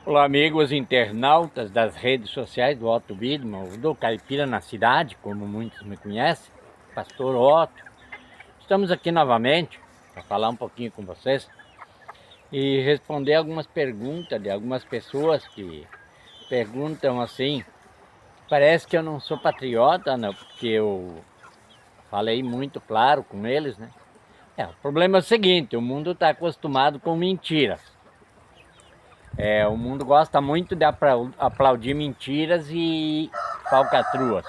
Olá, amigos internautas das redes sociais do Otto Widmann, do Caipira na Cidade, como muitos me conhecem, Pastor Otto. Estamos aqui novamente para falar um pouquinho com vocês e responder algumas perguntas de algumas pessoas que perguntam assim. Parece que eu não sou patriota, não, porque eu falei muito claro com eles, né? O problema é o seguinte: o mundo está acostumado com mentiras. O mundo gosta muito de aplaudir mentiras e falcatruas.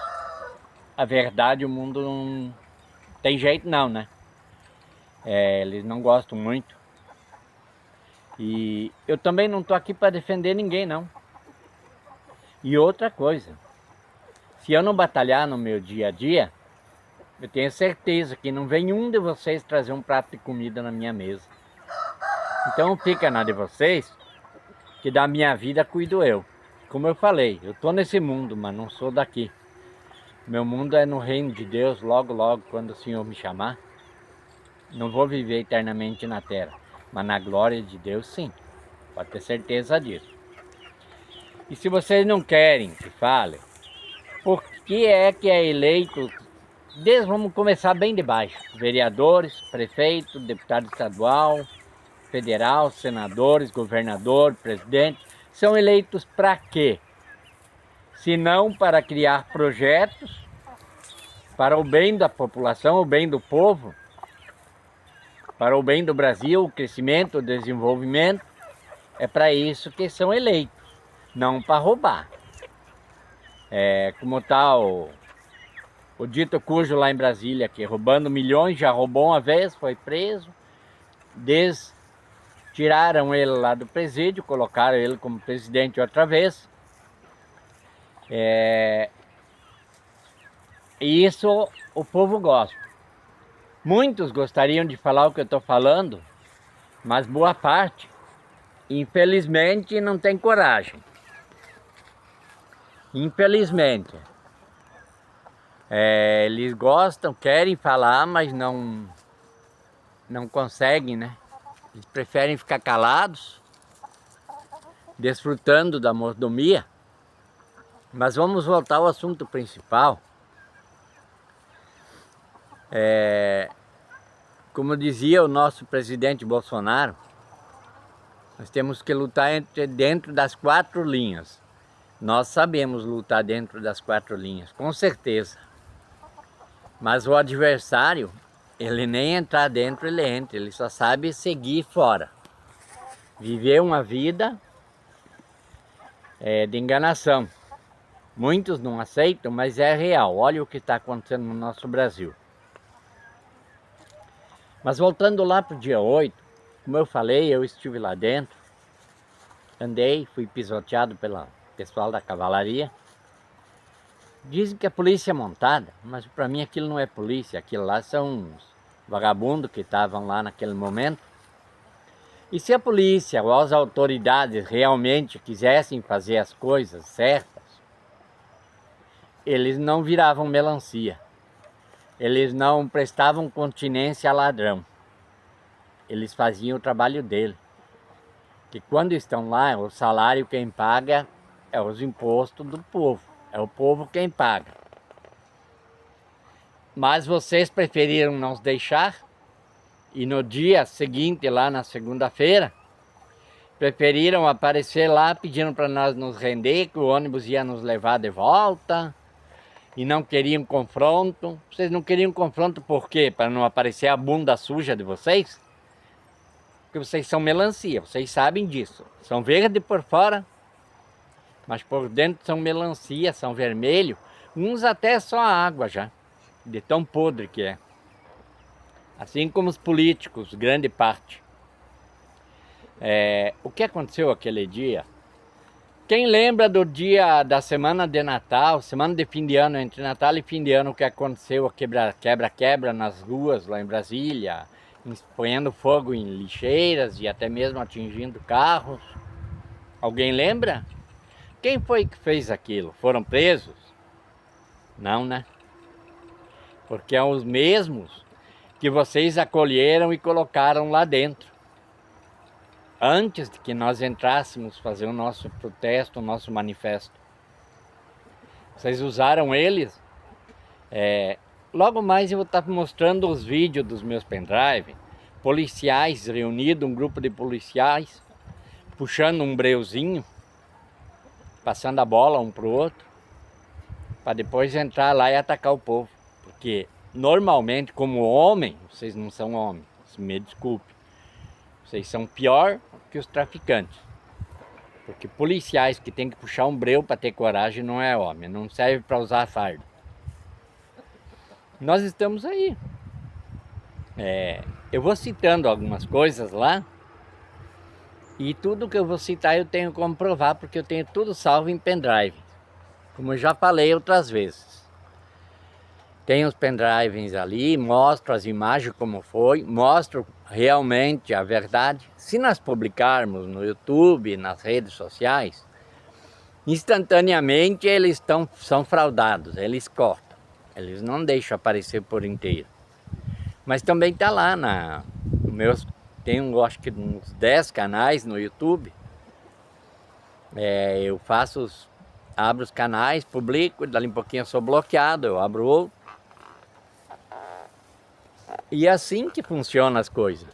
A verdade, o mundo não tem jeito não, né? Eles não gostam muito. E eu também não tô aqui para defender ninguém, não. E outra coisa, se eu não batalhar no meu dia a dia, eu tenho certeza que não vem um de vocês trazer um prato de comida na minha mesa. Então fica na de vocês, que da minha vida cuido eu. Como eu falei, eu tô nesse mundo, mas não sou daqui. Meu mundo é no reino de Deus, logo, logo, quando o Senhor me chamar. Não vou viver eternamente na terra, mas na glória de Deus, sim. Pode ter certeza disso. E se vocês não querem que fale, por que é eleito? Vamos começar bem de baixo. Vereadores, prefeito, deputado estadual, federal, senadores, governador, presidente. São eleitos para quê? Se não para criar projetos para o bem da população, o bem do povo, para o bem do Brasil, o crescimento, o desenvolvimento. É para isso que são eleitos, não para roubar. Como está o dito cujo lá em Brasília, que roubando milhões, já roubou uma vez, foi preso. Tiraram ele lá do presídio, colocaram ele como presidente outra vez. E isso o povo gosta. Muitos gostariam de falar o que eu estou falando, mas boa parte, infelizmente, não tem coragem. Infelizmente. Eles gostam, querem falar, mas não conseguem, né? Eles preferem ficar calados, desfrutando da mordomia. Mas vamos voltar ao assunto principal. Como dizia o nosso presidente Bolsonaro, nós temos que lutar dentro das 4 linhas. Nós sabemos lutar dentro das 4 linhas, com certeza. Mas o adversário, ele nem entrar dentro, ele entra. Ele só sabe seguir fora. Viver uma vida de enganação. Muitos não aceitam, mas é real. Olha o que está acontecendo no nosso Brasil. Mas voltando lá para o dia 8, como eu falei, eu estive lá dentro. Andei, fui pisoteado pelo pessoal da cavalaria. Dizem que é polícia montada, mas para mim aquilo não é polícia. Aquilo lá são uns vagabundos que estavam lá naquele momento. E se a polícia ou as autoridades realmente quisessem fazer as coisas certas, eles não viravam melancia. Eles não prestavam continência a ladrão. Eles faziam o trabalho dele. Que quando estão lá, o salário quem paga é os impostos do povo. É o povo quem paga. Mas vocês preferiram nos deixar e no dia seguinte, lá na segunda-feira, preferiram aparecer lá pedindo para nós nos render, que o ônibus ia nos levar de volta e não queriam confronto. Vocês não queriam confronto por quê? Para não aparecer a bunda suja de vocês? Porque vocês são melancia, vocês sabem disso. São verdes por fora, mas por dentro são melancia, são vermelho. Uns até só a água já, de tão podre que é. Assim como os políticos, grande parte. O que aconteceu aquele dia? Quem lembra do dia da semana de Natal, semana de fim de ano, entre Natal e fim de ano, o que aconteceu, a quebra-quebra nas ruas lá em Brasília, ponhando fogo em lixeiras e até mesmo atingindo carros? Alguém lembra? Quem foi que fez aquilo? Foram presos? Não, né? Porque são os mesmos que vocês acolheram e colocaram lá dentro. antes de que nós entrássemos fazer o nosso protesto, o nosso manifesto. Vocês usaram eles. Logo mais eu vou estar mostrando os vídeos dos meus pendrive, policiais reunidos, um grupo de policiais, puxando um breuzinho, passando a bola um pro outro, para depois entrar lá e atacar o povo. Porque normalmente, como homem, vocês não são homens, me desculpe, vocês são pior que os traficantes. Porque policiais que tem que puxar um breu para ter coragem não é homem, não serve para usar fardo. Nós estamos aí. Eu vou citando algumas coisas lá, e tudo que eu vou citar eu tenho como provar, porque eu tenho tudo salvo em pendrive, como eu já falei outras vezes. Tem os pendrives ali, mostro as imagens como foi, mostro realmente a verdade. Se nós publicarmos no YouTube, nas redes sociais, instantaneamente eles são fraudados, eles cortam. Eles não deixam aparecer por inteiro. Mas também está lá no meus, tenho acho que uns 10 canais no YouTube. Eu abro os canais, publico, dali um pouquinho eu sou bloqueado, eu abro outro. E é assim que funcionam as coisas.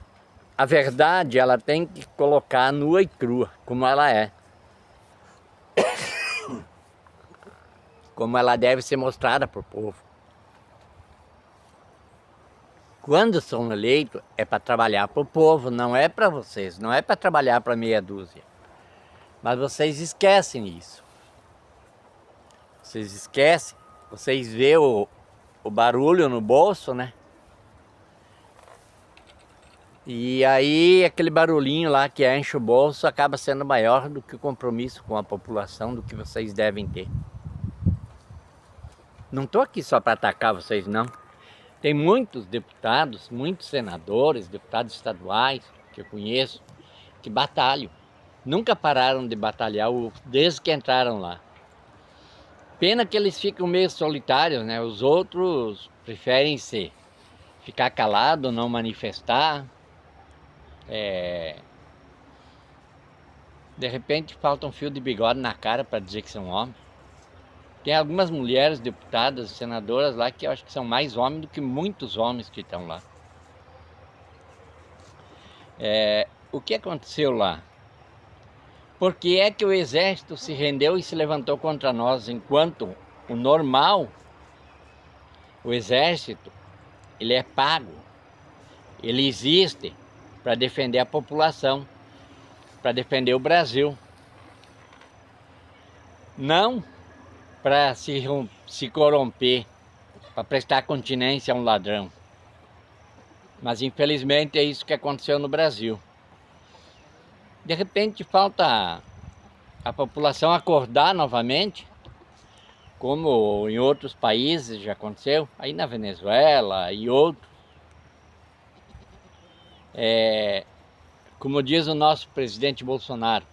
A verdade ela tem que colocar nua e crua, como ela é. Como ela deve ser mostrada para o povo. Quando são eleitos, é para trabalhar para o povo, não é para vocês, não é para trabalhar para meia dúzia. Mas vocês esquecem isso. Vocês esquecem, vocês vê o barulho no bolso, né? E aí aquele barulhinho lá que enche o bolso acaba sendo maior do que o compromisso com a população, do que vocês devem ter. Não estou aqui só para atacar vocês, não. Tem muitos deputados, muitos senadores, deputados estaduais que eu conheço, que batalham. Nunca pararam de batalhar desde que entraram lá. Pena que eles ficam meio solitários, né? Os outros preferem ficar calado, não manifestar. De repente falta um fio de bigode na cara para dizer que são homens. Tem algumas mulheres deputadas, senadoras lá que eu acho que são mais homens do que muitos homens que estão lá. O que aconteceu lá? Por que é que o exército se rendeu e se levantou contra nós, enquanto o normal, o exército, ele é pago, ele existe para defender a população, para defender o Brasil. Não para se corromper, para prestar continência a um ladrão. Mas infelizmente é isso que aconteceu no Brasil. De repente falta a população acordar novamente, como em outros países já aconteceu, aí na Venezuela e outros. Como diz o nosso presidente Bolsonaro,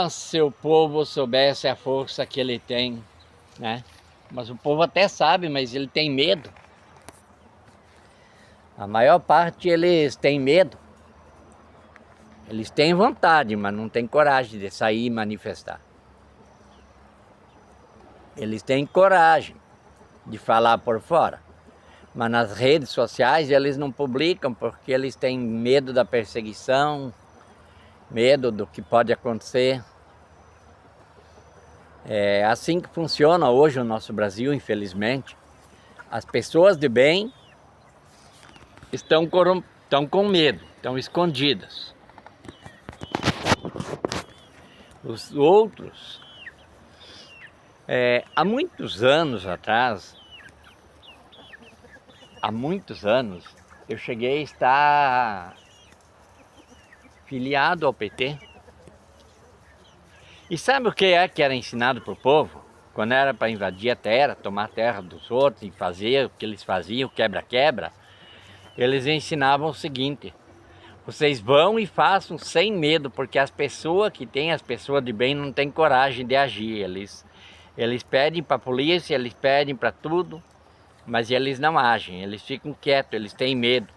se o povo soubesse a força que ele tem, né? Mas o povo até sabe, mas ele tem medo. A maior parte eles têm medo. Eles têm vontade, mas não têm coragem de sair e manifestar. Eles têm coragem de falar por fora, mas nas redes sociais eles não publicam porque eles têm medo da perseguição, medo do que pode acontecer. É assim que funciona hoje o nosso Brasil, infelizmente. As pessoas de bem estão com medo, estão escondidas. Os outros, há muitos anos atrás, eu cheguei a estar filiado ao PT. E sabe o que era ensinado para o povo? Quando era para invadir a terra, tomar a terra dos outros e fazer o que eles faziam, quebra-quebra, eles ensinavam o seguinte: vocês vão e façam sem medo, porque as pessoas de bem não têm coragem de agir. Eles pedem para a polícia, eles pedem para tudo, mas eles não agem, eles ficam quietos, eles têm medo.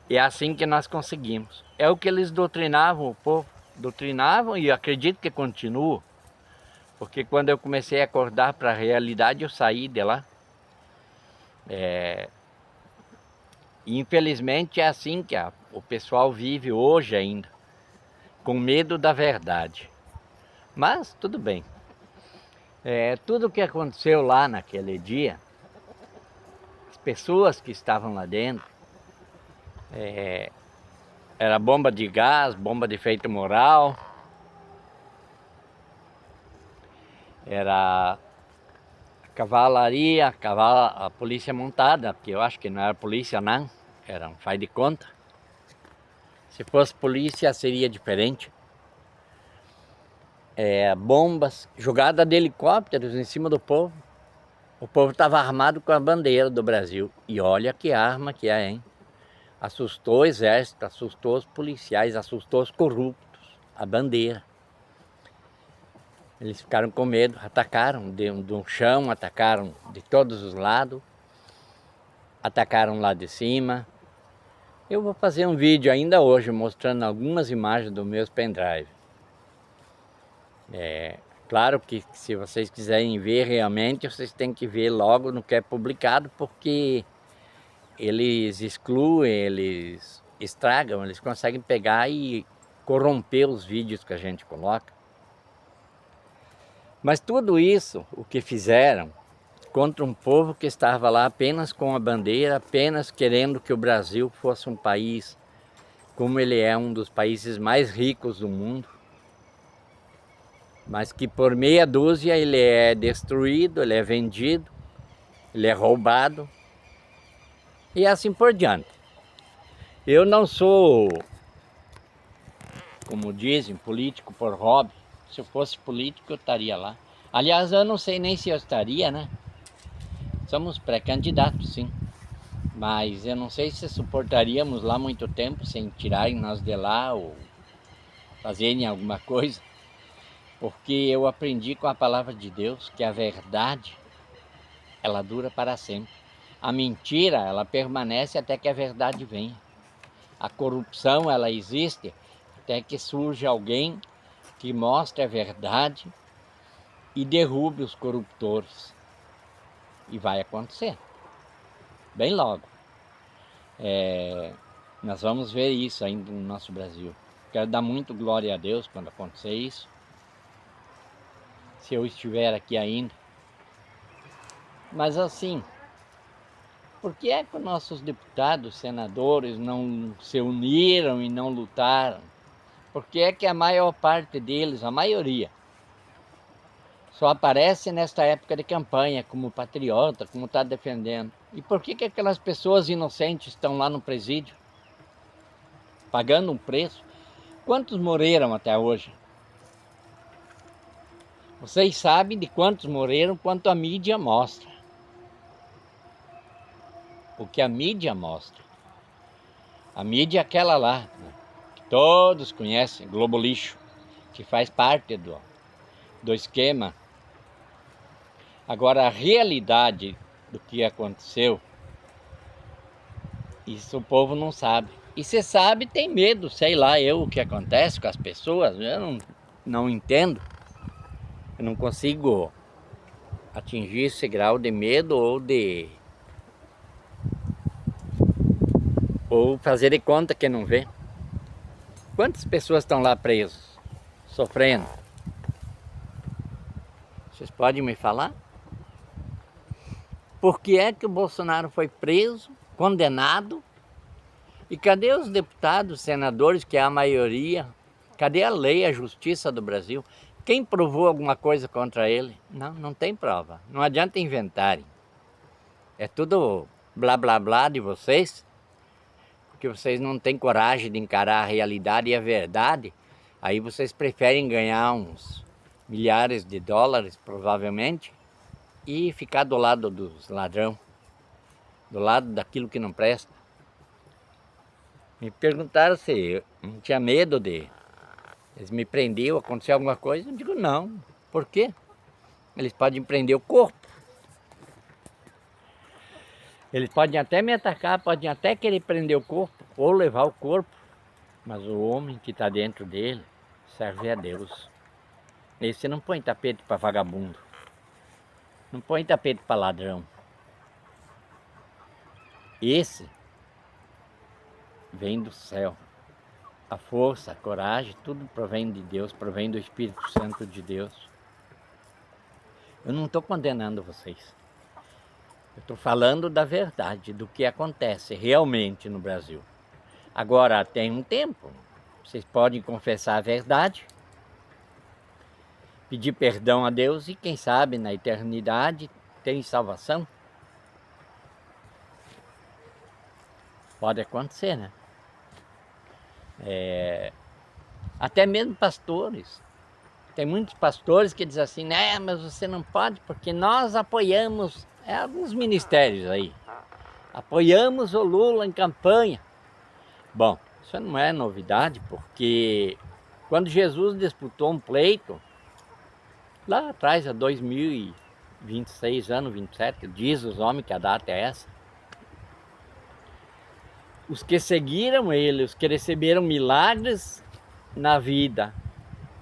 E é assim que nós conseguimos. é o que eles doutrinavam o povo. Doutrinavam e acredito que continuam. Porque quando eu comecei a acordar para a realidade, eu saí de lá. E infelizmente é assim que o pessoal vive hoje ainda. Com medo da verdade. Mas tudo bem. Tudo o que aconteceu lá naquele dia, as pessoas que estavam lá dentro, era bomba de gás, bomba de efeito moral, era cavalaria, a polícia montada, porque eu acho que não era polícia não, era um faz de conta. Se fosse polícia seria diferente. Bombas jogadas de helicópteros em cima do povo. O povo estava armado com a bandeira do Brasil. E olha que arma que é, hein? Assustou o exército, assustou os policiais, assustou os corruptos. A bandeira. Eles ficaram com medo, atacaram de um chão, atacaram de todos os lados. Atacaram lá de cima. Eu vou fazer um vídeo ainda hoje mostrando algumas imagens dos meus pendrive. Claro que se vocês quiserem ver realmente, vocês têm que ver logo no que é publicado, porque eles excluem, eles estragam, eles conseguem pegar e corromper os vídeos que a gente coloca. Mas tudo isso, o que fizeram contra um povo que estava lá apenas com a bandeira, apenas querendo que o Brasil fosse um país, como ele é um dos países mais ricos do mundo, mas que por meia dúzia ele é destruído, ele é vendido, ele é roubado e assim por diante. Eu não sou, como dizem, político por hobby. Se eu fosse político eu estaria lá. Aliás, eu não sei nem se eu estaria, né? Somos pré-candidatos, sim. Mas eu não sei se suportaríamos lá muito tempo sem tirarem nós de lá ou fazerem alguma coisa. Porque eu aprendi com a palavra de Deus que a verdade, ela dura para sempre. A mentira, ela permanece até que a verdade venha. A corrupção, ela existe até que surja alguém que mostre a verdade e derrube os corruptores. E vai acontecer. Bem logo. Nós vamos ver isso ainda no nosso Brasil. Quero dar muito glória a Deus quando acontecer isso. Se eu estiver aqui ainda. Mas assim, por que é que os nossos deputados, senadores não se uniram e não lutaram? Por que é que a maior parte deles, a maioria, só aparece nesta época de campanha como patriota, como está defendendo? E por que que aquelas pessoas inocentes estão lá no presídio, pagando um preço? Quantos morreram até hoje? Vocês sabem de quantos morreram, quanto a mídia mostra. O que a mídia mostra. A mídia é aquela lá, né, que todos conhecem, Globo Lixo, que faz parte do esquema. Agora, a realidade do que aconteceu, isso o povo não sabe. E se sabe, tem medo, sei lá, o que acontece com as pessoas, eu não entendo. Eu não consigo atingir esse grau de medo ou fazer de conta que não vê. Quantas pessoas estão lá presas, sofrendo? Vocês podem me falar? Por que é que o Bolsonaro foi preso, condenado? E cadê os deputados, senadores, que é a maioria? Cadê a lei, a justiça do Brasil? Quem provou alguma coisa contra ele? Não, não tem prova. Não adianta inventarem. É tudo blá blá blá de vocês, porque vocês não têm coragem de encarar a realidade e a verdade. Aí vocês preferem ganhar uns milhares de dólares, provavelmente, e ficar do lado dos ladrão, do lado daquilo que não presta. Me perguntaram se eu não tinha medo de eles me prenderam, aconteceu alguma coisa. Eu digo não. Por quê? Eles podem prender o corpo. Eles podem até me atacar, podem até querer prender o corpo ou levar o corpo. Mas o homem que está dentro dele serve a Deus. Esse não põe tapete para vagabundo. Não põe tapete para ladrão. Esse vem do céu. A força, a coragem, tudo provém de Deus, provém do Espírito Santo de Deus. Eu não estou condenando vocês. Eu estou falando da verdade, do que acontece realmente no Brasil. Agora, tem um tempo. Vocês podem confessar a verdade, pedir perdão a Deus e quem sabe na eternidade tem salvação. Pode acontecer, né? Até mesmo pastores. Tem muitos pastores que dizem assim, né, mas você não pode porque nós apoiamos alguns ministérios aí. Apoiamos o Lula em campanha. Bom, isso não é novidade, porque quando Jesus disputou um pleito, lá atrás, há 2026 anos, 27, diz os homens que a data é essa, os que seguiram ele, os que receberam milagres na vida,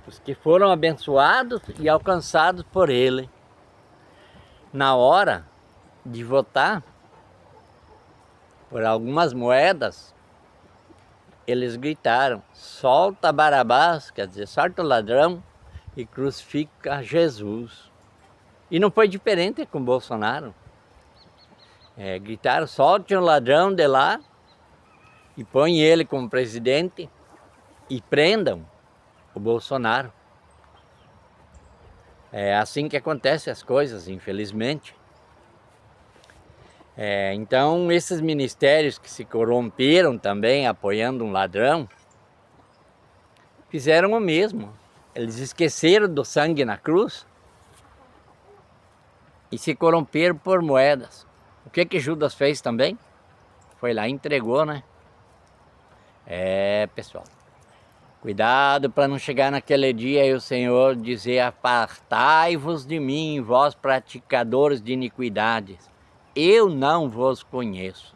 os que foram abençoados e alcançados por ele, na hora de votar por algumas moedas, eles gritaram, solta Barabás, quer dizer, solta o ladrão e crucifica Jesus. E não foi diferente com Bolsonaro. Gritaram, solte o ladrão de lá e põe ele como presidente e prendam o Bolsonaro. É assim que acontecem as coisas, infelizmente. Então, esses ministérios que se corromperam também, apoiando um ladrão, fizeram o mesmo. Eles esqueceram do sangue na cruz e se corromperam por moedas. O que Judas fez também? Foi lá e entregou, né? Pessoal, cuidado para não chegar naquele dia e o Senhor dizer, apartai-vos de mim, vós praticadores de iniquidades. Eu não vos conheço.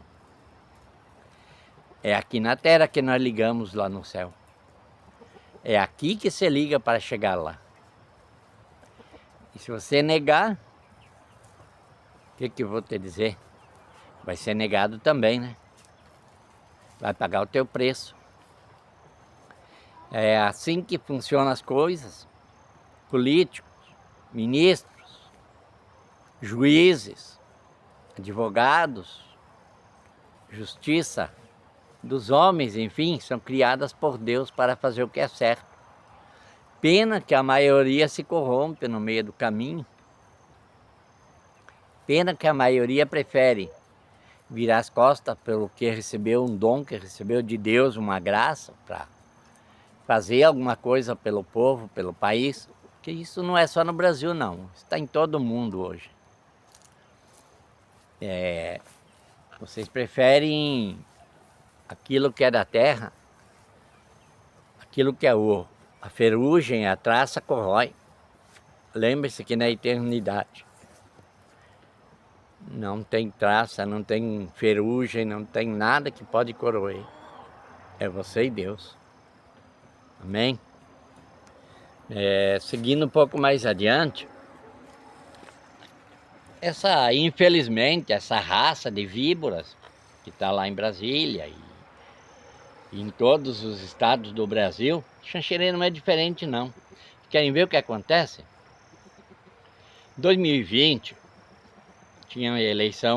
É aqui na terra que nós ligamos lá no céu. É aqui que se liga para chegar lá. E se você negar, o que eu vou te dizer? Vai ser negado também, né? Vai pagar o teu preço. É assim que funcionam as coisas. Políticos, ministros, juízes, advogados, justiça dos homens, enfim, são criadas por Deus para fazer o que é certo. Pena que a maioria se corrompe no meio do caminho. Pena que a maioria prefere virar as costas pelo que recebeu um dom, que recebeu de Deus uma graça para fazer alguma coisa pelo povo, pelo país. Que isso não é só no Brasil não, está em todo mundo hoje. Vocês preferem aquilo que é da terra, aquilo que é ouro. A ferrugem, a traça corrói. Lembre-se que na eternidade não tem traça, não tem ferrugem, não tem nada que pode corroer. É você e Deus. Amém? Seguindo um pouco mais adiante, infelizmente, essa raça de víboras que está lá em Brasília e em todos os estados do Brasil, Xanxerê não é diferente não. Querem ver o que acontece? Em 2020, tinha uma eleição